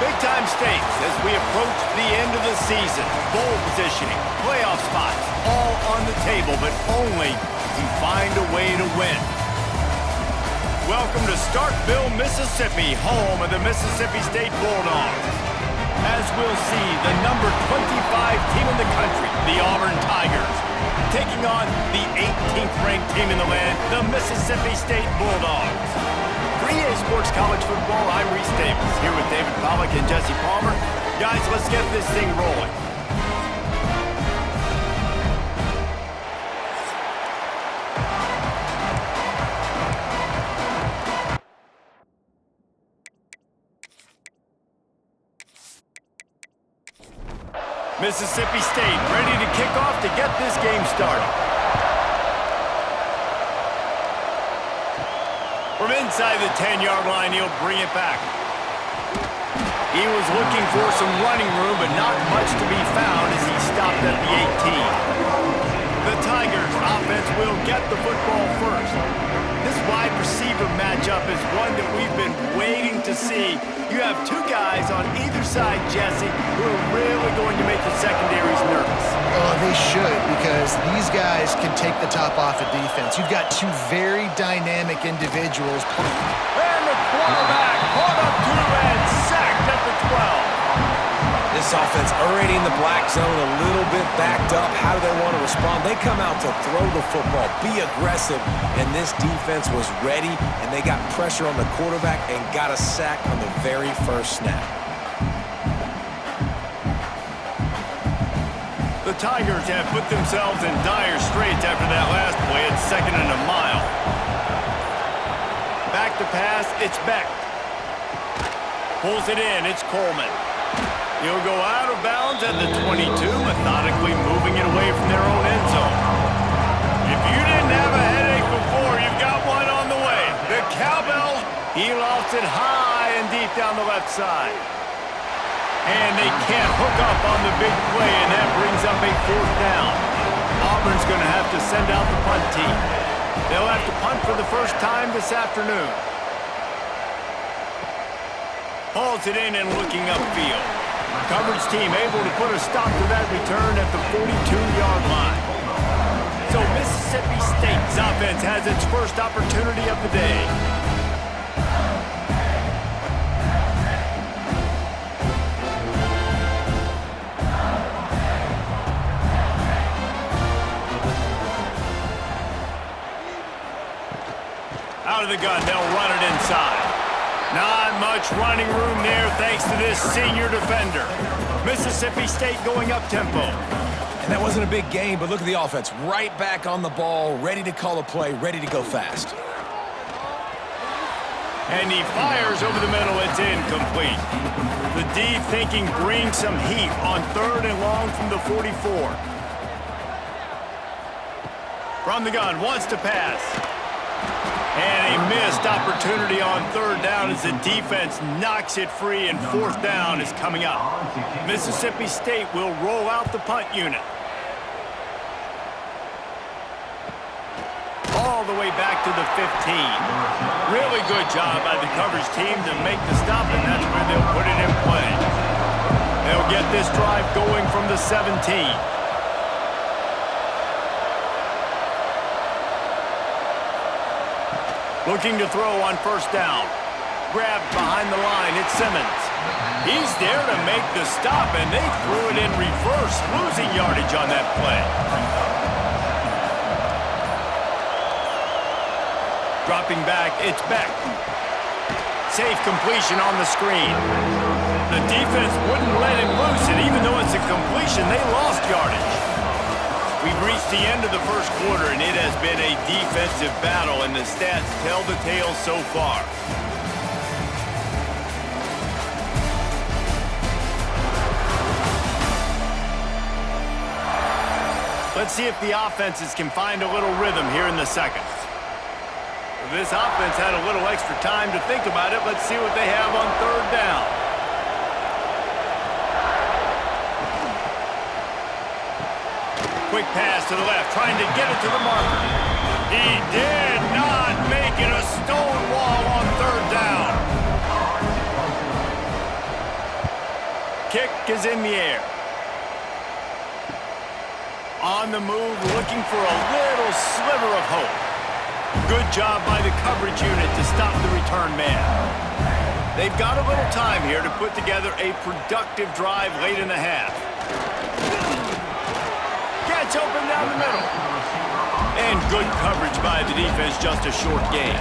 Big-time stakes as we approach the end of the season. Bowl positioning, playoff spots, all on the table, but only if you find a way to win. Welcome to Starkville, Mississippi, home of the Mississippi State Bulldogs. As we'll see, the number 25 team in the country, the Auburn Tigers, taking on the 18th ranked team in the land, the Mississippi State Bulldogs. 3A Sports College Football, I'm Reese Davis, here with David Pollack and Jesse Palmer. Guys, let's get this thing rolling. Mississippi State ready to kick off to get this game started. From inside the 10-yard line, he'll bring it back. He was looking for some running room, but not much to be found as he stopped at the 18. The Tigers offense will get the football first. This wide receiver matchup is one that we've been waiting to see. You have two guys on either side, Jesse, who are really going to make the secondaries nervous. Oh, they should, because these guys can take the top off of defense. You've got two very dynamic individuals. And the quarterback caught up to and sacked at the 12. This offense already in the black zone, a little bit backed up. How do they want to respond? They come out to throw the football, be aggressive, and this defense was ready, and they got pressure on the quarterback and got a sack on the very first snap. The Tigers have put themselves in dire straits after that last play. It's 2nd and a mile. Back to pass, it's Beck. Pulls it in, it's Coleman. He'll go out of bounds at the 22, methodically moving it away from their own end zone. If you didn't have a headache before, you've got one on the way. The Cowbells, he lost it high and deep down the left side. And they can't hook up on the big play, and that brings up a 4th down. Auburn's going to have to send out the punt team. They'll have to punt for the first time this afternoon. Hauls it in and looking upfield. Coverage team able to put a stop to that return at the 42-yard line. So Mississippi State's offense has its first opportunity of the day. Out of the gun, they'll run it inside. Not much running room there thanks to this senior defender. Mississippi State going up-tempo. And that wasn't a big gain, but look at the offense. Right back on the ball, ready to call a play, ready to go fast. And he fires over the middle. It's incomplete. The D thinking bring some heat on 3rd and long from the 44. From the gun, wants to pass. And a missed opportunity on 3rd down as the defense knocks it free, and 4th down is coming up. Mississippi State will roll out the punt unit. All the way back to the 15. Really good job by the coverage team to make the stop, and that's where they'll put it in play. They'll get this drive going from the 17. Looking to throw on 1st down. Grabbed behind the line, it's Simmons. He's there to make the stop, and they threw it in reverse, losing yardage on that play. Dropping back, it's Beck. Safe completion on the screen. The defense wouldn't let him loose, and even though it's a completion, they lost yardage. We've reached the end of the first quarter, and it has been a defensive battle, and the stats tell the tale so far. Let's see if the offenses can find a little rhythm here in the second. This offense had a little extra time to think about it. Let's see what they have on 3rd down. Quick pass to the left, trying to get it to the marker. He did not make it. A stone wall on 3rd down. kick is in the air. On the move, looking for a little sliver of hope. Good job by the coverage unit to stop the return man. They've got a little time here to put together a productive drive late in the half. Gets open down the middle. And good coverage by the defense, just a short gain.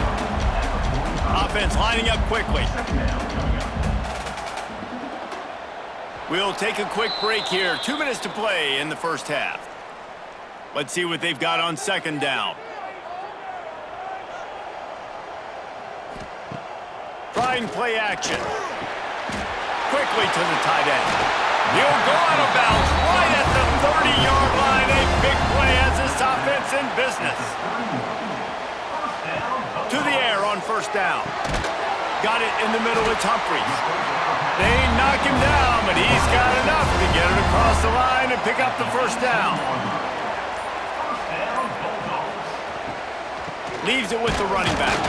Offense lining up quickly. We'll take a quick break here. 2 minutes to play in the first half. Let's see what they've got on second down. Trying play action. Quickly to the tight end. He'll go out of bounds right at the 30-yard line. A big play has this offense in business. To the air on first down. Got it in the middle. It's Humphries. They knock him down, but he's got enough to get it across the line and pick up the first down. Leaves it with the running back.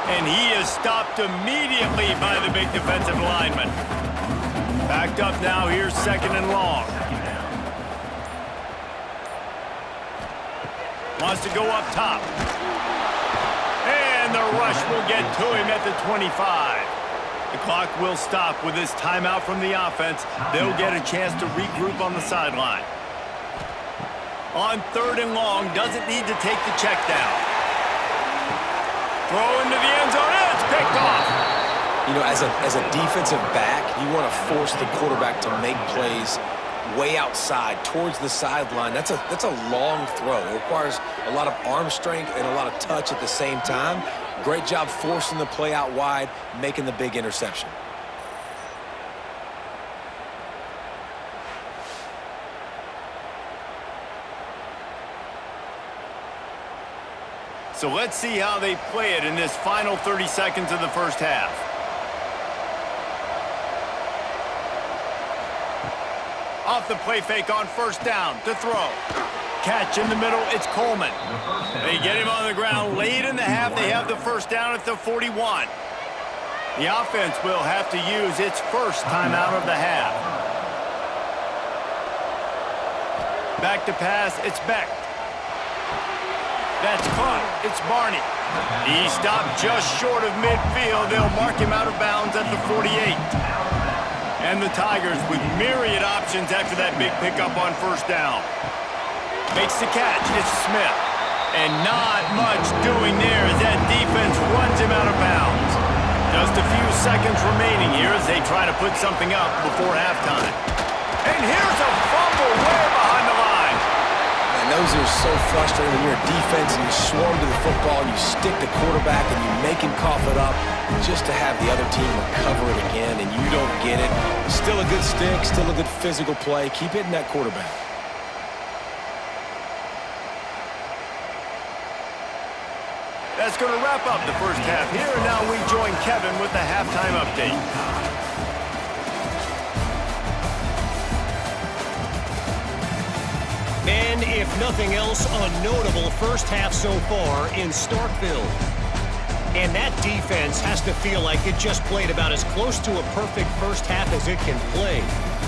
And he is stopped immediately by the big defensive lineman. Backed up now, here's second and long. Wants to go up top. And the rush will get to him at the 25. The clock will stop with this timeout from the offense. They'll get a chance to regroup on the sideline. On third and long, doesn't need to take the check down. Throw into the end zone, and it's picked off. You know, as a defensive back, you want to force the quarterback to make plays way outside, towards the sideline. That's a long throw. It requires a lot of arm strength and a lot of touch at the same time. Great job forcing the play out wide, making the big interception. So let's see how they play it in this final 30 seconds of the first half. Off the play fake on first down to throw. Catch in the middle, it's Coleman. They get him on the ground late in the half. They have the first down at the 41. The offense will have to use its first timeout of the half. Back to pass, it's Beck. That's caught. It's Barney. He stopped just short of midfield. They'll mark him out of bounds at the 48. And the Tigers with myriad options after that big pickup on first down. Makes the catch. It's Smith. And not much doing there as that defense runs him out of bounds. Just a few seconds remaining here as they try to put something up before halftime. And here's a fumble way behind the line. Those are so frustrating when you're a defense and you swarm to the football and you stick the quarterback and you make him cough it up just to have the other team recover it again and you don't get it. Still a good stick, still a good physical play. Keep hitting that quarterback. That's going to wrap up the first half here, and now we join Kevin with the halftime update. And if nothing else, a notable first half so far in Starkville. And that defense has to feel like it just played about as close to a perfect first half as it can play.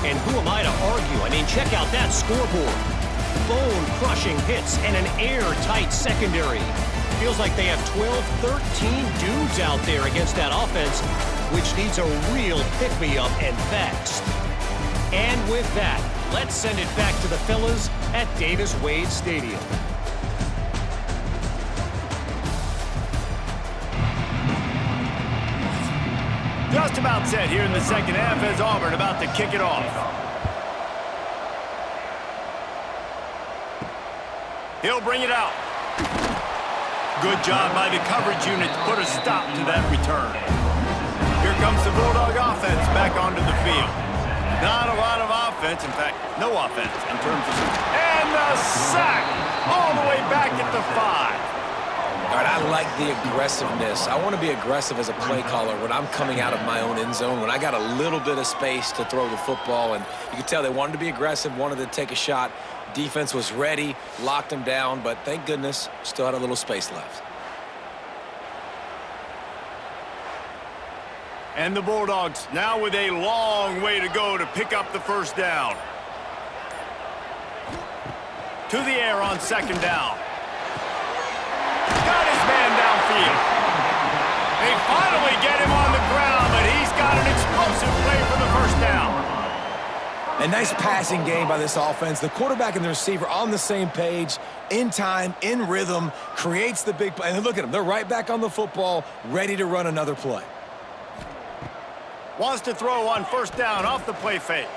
And who am I to argue? I mean, check out that scoreboard. Bone-crushing hits and an airtight secondary. Feels like they have 12, 13 dudes out there against that offense, which needs a real pick-me-up and fast. And with that, let's send it back to the fellas at Davis-Wade Stadium. Just about set here in the second half as Auburn about to kick it off. He'll bring it out. Good job by the coverage unit to put a stop to that return. Here comes the Bulldog offense back onto the field. Not a lot of offense, in fact, no offense in terms of... And the sack all the way back at the 5. All right, I like the aggressiveness. I want to be aggressive as a play caller when I'm coming out of my own end zone, when I got a little bit of space to throw the football, and you can tell they wanted to be aggressive, wanted to take a shot. Defense was ready, locked them down, but thank goodness, still had a little space left. And the Bulldogs now with a long way to go to pick up the first down. To the air on second down. Got his man downfield. They finally get him on the ground, but he's got an explosive play for the first down. A nice passing game by this offense. The quarterback and the receiver on the same page, in time, in rhythm, creates the big play. And look at them. They're right back on the football, ready to run another play. Wants to throw on first down off the play fake.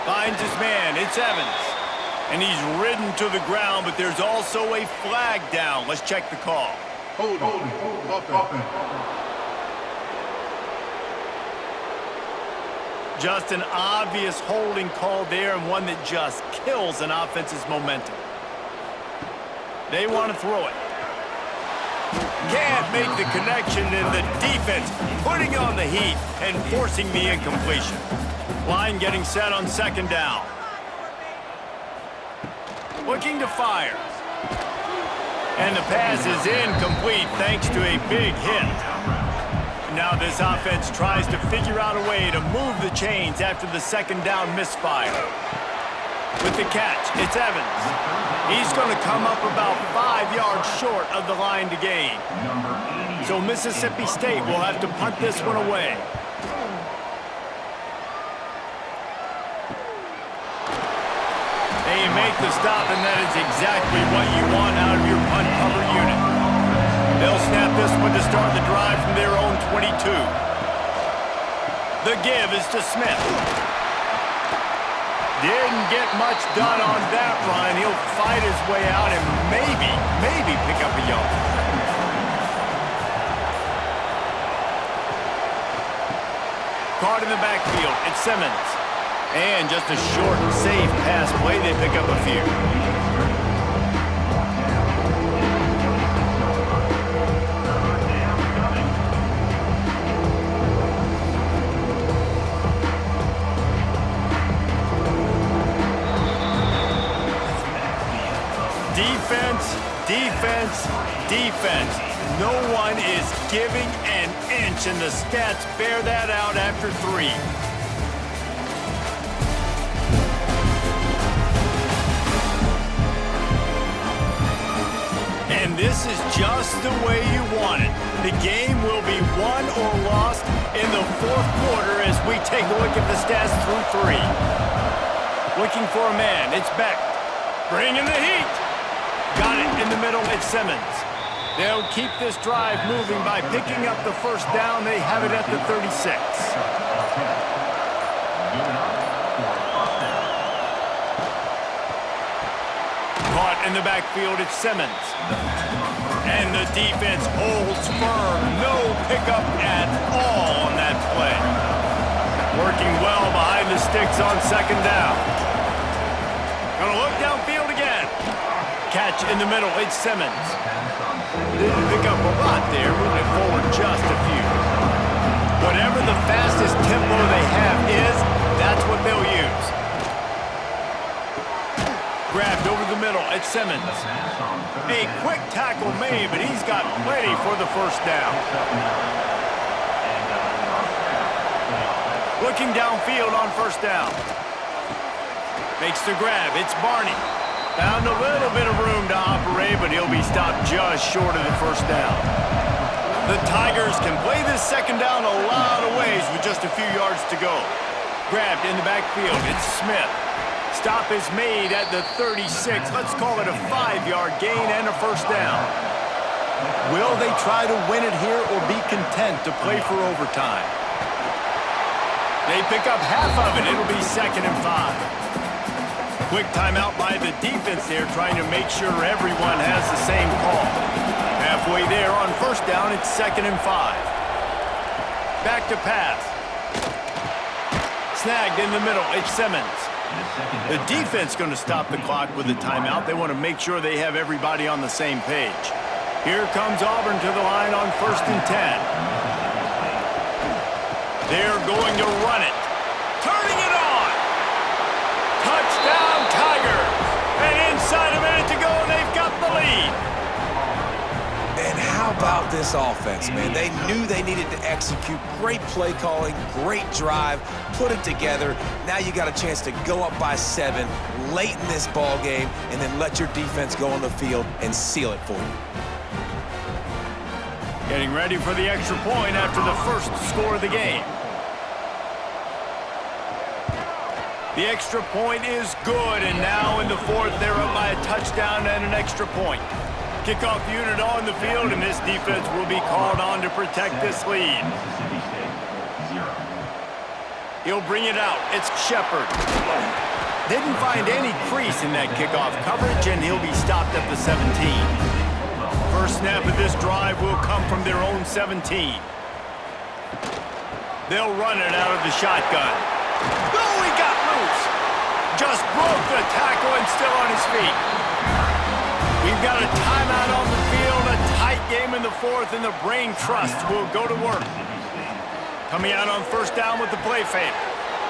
Finds his man. It's Evans. And he's ridden to the ground, but there's also a flag down. Let's check the call. Hold. Just an obvious holding call there, and one that just kills an offense's momentum. They want to throw it. Can't make the connection, and the defense putting on the heat and forcing the incompletion. Line getting set on second down. Looking to fire. And the pass is incomplete thanks to a big hit. Now this offense tries to figure out a way to move the chains after the second down misfire. With the catch, it's Evans. He's going to come up about 5 yards short of the line to gain. So Mississippi State will have to punt this one away. They make the stop, and that is exactly what you want out of your punt cover unit. They'll snap this one to start the drive from their own 22. The give is to Smith. Didn't get much done on that run. He'll fight his way out and maybe pick up a yard. Caught in the backfield, it's Simmons. And just a short, safe pass play, they pick up a few. Defense. No one is giving an inch, and the stats bear that out after 3. And this is just the way you want it. The game will be won or lost in the fourth quarter as we take a look at the stats through 3. Looking for a man, it's Beck. Bringing the heat. Got it in the middle, it's Simmons. They'll keep this drive moving by picking up the first down. They have it at the 36. Caught in the backfield, it's Simmons. And the defense holds firm. No pickup at all on that play. Working well behind the sticks on second down. Gonna look downfield again. Catch in the middle, it's Simmons. Didn't pick up a lot there, moving forward just a few. Whatever the fastest tempo they have is, that's what they'll use. Grabbed over the middle, it's Simmons. A quick tackle made, but he's got plenty for the first down. Looking downfield on first down. Makes the grab, it's Barney. Found a little bit of room to operate, but he'll be stopped just short of the first down. The Tigers can play this second down a lot of ways with just a few yards to go. Grabbed in the backfield, it's Smith. Stop is made at the 36. Let's call it a 5-yard gain and a first down. Will they try to win it here or be content to play for overtime? They pick up half of it. It'll be 2nd and 5. Quick timeout by the defense there, trying to make sure everyone has the same call. Halfway there on first down, it's 2nd and 5. Back to pass. Snagged in the middle, it's Simmons. The defense going to stop the clock with a timeout. They want to make sure they have everybody on the same page. Here comes Auburn to the line on 1st and 10. They're going to run it. Turning it on. Touchdown, Tigers. And inside a minute to go, they've got the lead. And how about this offense, man? They knew they needed to execute. Great play calling, great drive, put it together. Now you got a chance to go up by 7 late in this ball game and then let your defense go on the field and seal it for you. Getting ready for the extra point after the first score of the game. The extra point is good, and now in the fourth, they're up by a touchdown and an extra point. Kickoff unit on the field, and this defense will be called on to protect this lead. He'll bring it out. It's Shepard. Didn't find any crease in that kickoff coverage, and he'll be stopped at the 17. First snap of this drive will come from their own 17. They'll run it out of the shotgun. Oh, he got loose. Just broke the tackle and still on his feet. We've got a timeout on the field, a tight game in the fourth, and the brain trust will go to work. Coming out on first down with the play fake.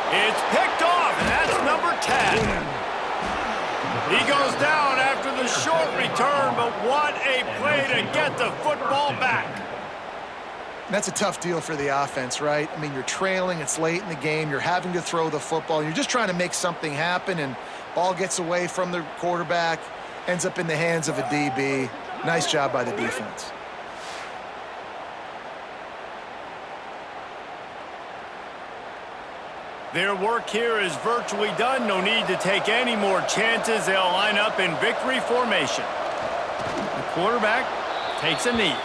It's picked off, and that's number 10. He goes down after the short return, but what a play to get the football back. That's a tough deal for the offense, right? I mean, you're trailing, it's late in the game, you're having to throw the football, you're just trying to make something happen, and ball gets away from the quarterback, ends up in the hands of a DB. Nice job by the defense. Their work here is virtually done. No need to take any more chances. They'll line up in victory formation. The quarterback takes a knee.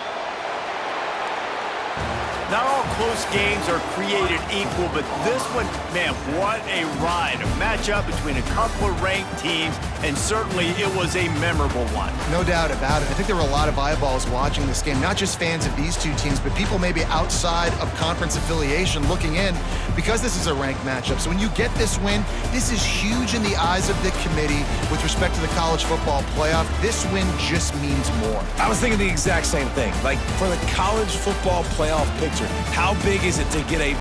Not all close games are created equal, but this one, man, what a ride. A matchup between a couple of ranked teams, and certainly it was a memorable one. No doubt about it. I think there were a lot of eyeballs watching this game, not just fans of these two teams, but people maybe outside of conference affiliation looking in because this is a ranked matchup. So when you get this win, this is huge in the eyes of the committee with respect to the college football playoff. This win just means more. I was thinking the exact same thing. Like, for the college football playoff picture, how big is it to get a